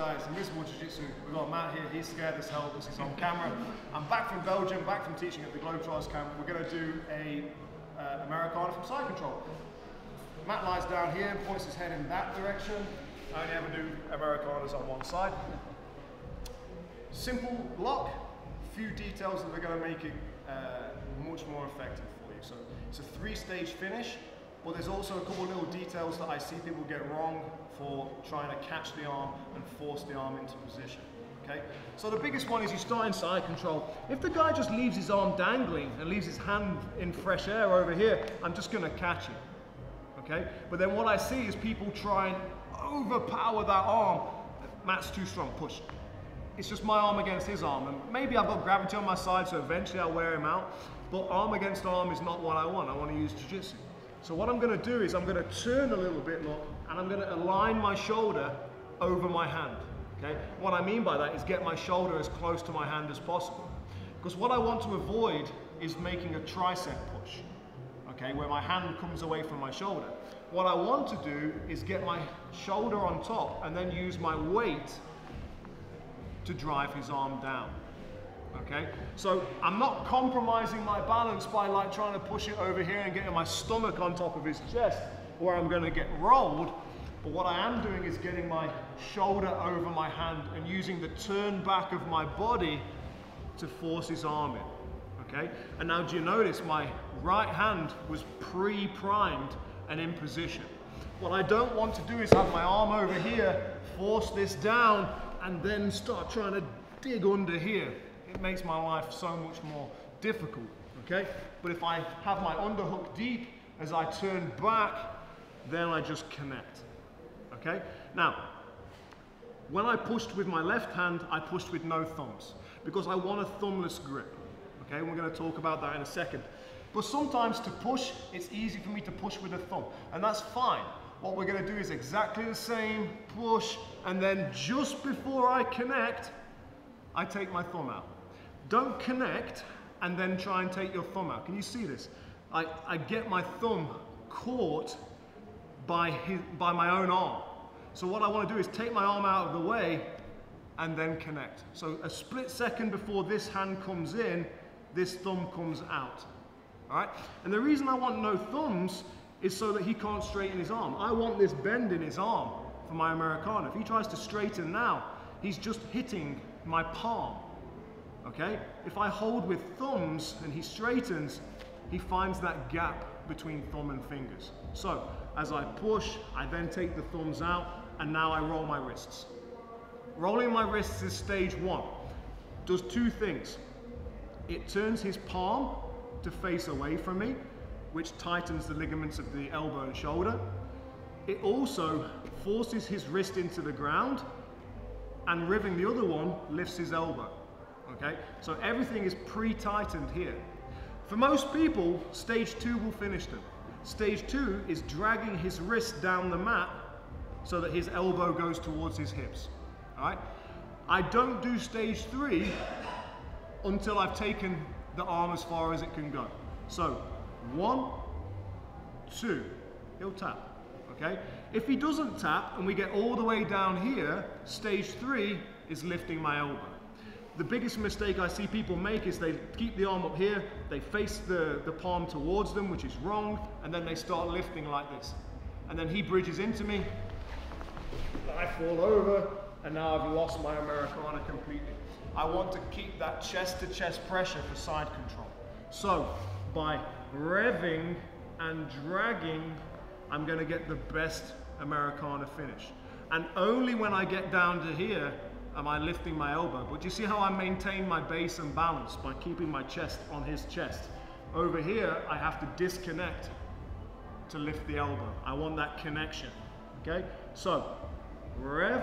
guys? Invisible Jiu-Jitsu. We've got Matt here, he's scared as hell because he's on camera. I'm back from Belgium, back from teaching at the GLOBETROTTERS camp. We're going to do a Americana from side control. Matt lies down here, points his head in that direction. I only ever do Americanas on one side. Simple block, few details that are going to make it much more effective for you. So it's a 3-stage finish, but there's also a couple of little details that I see people get wrong for trying to catch the arm and force the arm into position. Okay? So the biggest one is you start in side control. If the guy just leaves his arm dangling and leaves his hand in fresh air over here, I'm just going to catch it. Okay? But then what I see is people try and overpower that arm. Matt's too strong, push. It's just my arm against his arm, and maybe I've got gravity on my side, so eventually I'll wear him out, but arm against arm is not what I want. I want to use jiu-jitsu. So what I'm going to do is I'm going to turn a little bit, look, and I'm going to align my shoulder over my hand. Okay? What I mean by that is get my shoulder as close to my hand as possible. Because what I want to avoid is making a tricep push, okay, where my hand comes away from my shoulder. What I want to do is get my shoulder on top and then use my weight to drive his arm down. Okay, so I'm not compromising my balance by like trying to push it over here and getting my stomach on top of his chest where I'm going to get rolled. But what I am doing is getting my shoulder over my hand and using the turn back of my body to force his arm in. Okay, and now do you notice my right hand was pre-primed and in position. What I don't want to do is have my arm over here, force this down, and then start trying to dig under here. It makes my life so much more difficult, okay? But if I have my underhook deep, as I turn back, then I just connect, okay? Now, when I pushed with my left hand, I pushed with no thumbs, because I want a thumbless grip, okay? We're gonna talk about that in a second. But sometimes to push, it's easy for me to push with a thumb, and that's fine. What we're gonna do is exactly the same, push, and then just before I connect, I take my thumb out. Don't connect and then try and take your thumb out. Can you see this? I get my thumb caught by my own arm. So what I want to do is take my arm out of the way and then connect. So a split second before this hand comes in, this thumb comes out. All right? And the reason I want no thumbs is so that he can't straighten his arm. I want this bend in his arm for my Americana. If he tries to straighten now, he's just hitting my palm, okay? If I hold with thumbs and he straightens, he finds that gap between thumb and fingers. So, as I push, I then take the thumbs out, and now I roll my wrists. Rolling my wrists is stage one. Does two things. It turns his palm to face away from me, which tightens the ligaments of the elbow and shoulder. It also forces his wrist into the ground, and ribbing the other one lifts his elbow, okay? So everything is pre-tightened here. For most people, stage two will finish them. Stage two is dragging his wrist down the mat so that his elbow goes towards his hips, all right? I don't do stage three until I've taken the arm as far as it can go. So 1, 2, he'll tap. Okay? If he doesn't tap and we get all the way down here, stage 3 is lifting my elbow. The biggest mistake I see people make is they keep the arm up here, they face the palm towards them, which is wrong, and then they start lifting like this. And then he bridges into me, I fall over, and now I've lost my Americana completely. I want to keep that chest-to-chest pressure for side control. So, by revving and dragging, I'm going to get the best Americana finish. And only when I get down to here am I lifting my elbow. But you see how I maintain my base and balance by keeping my chest on his chest. Over here, I have to disconnect to lift the elbow. I want that connection, okay? So, rev,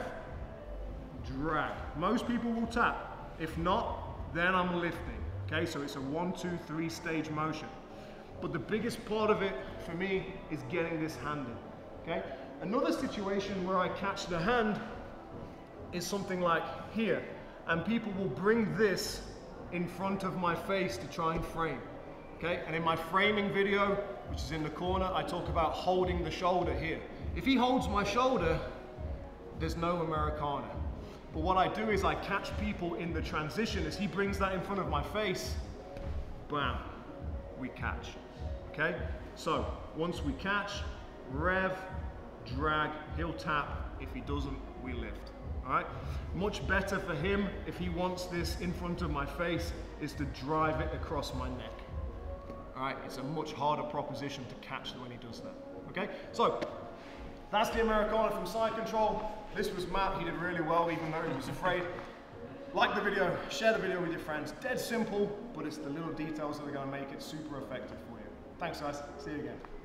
drag. Most people will tap. If not, then I'm lifting, okay? So it's a 1, 2, 3 stage motion. But the biggest part of it for me is getting this hand in, okay? Another situation where I catch the hand is something like here, and people will bring this in front of my face to try and frame, okay? And in my framing video, which is in the corner, I talk about holding the shoulder here. If he holds my shoulder, there's no Americana. But what I do is I catch people in the transition as he brings that in front of my face. Bam, we catch, okay? So once we catch, rev, drag, he'll tap. If he doesn't, we lift, all right? Much better for him, if he wants this in front of my face, is to drive it across my neck. All right, it's a much harder proposition to catch when he does that, okay? So, that's the Americana from side control. This was Matt, he did really well even though he was afraid. Like the video, share the video with your friends. Dead simple, but it's the little details that are gonna make it super effective for you. Thanks guys, see you again.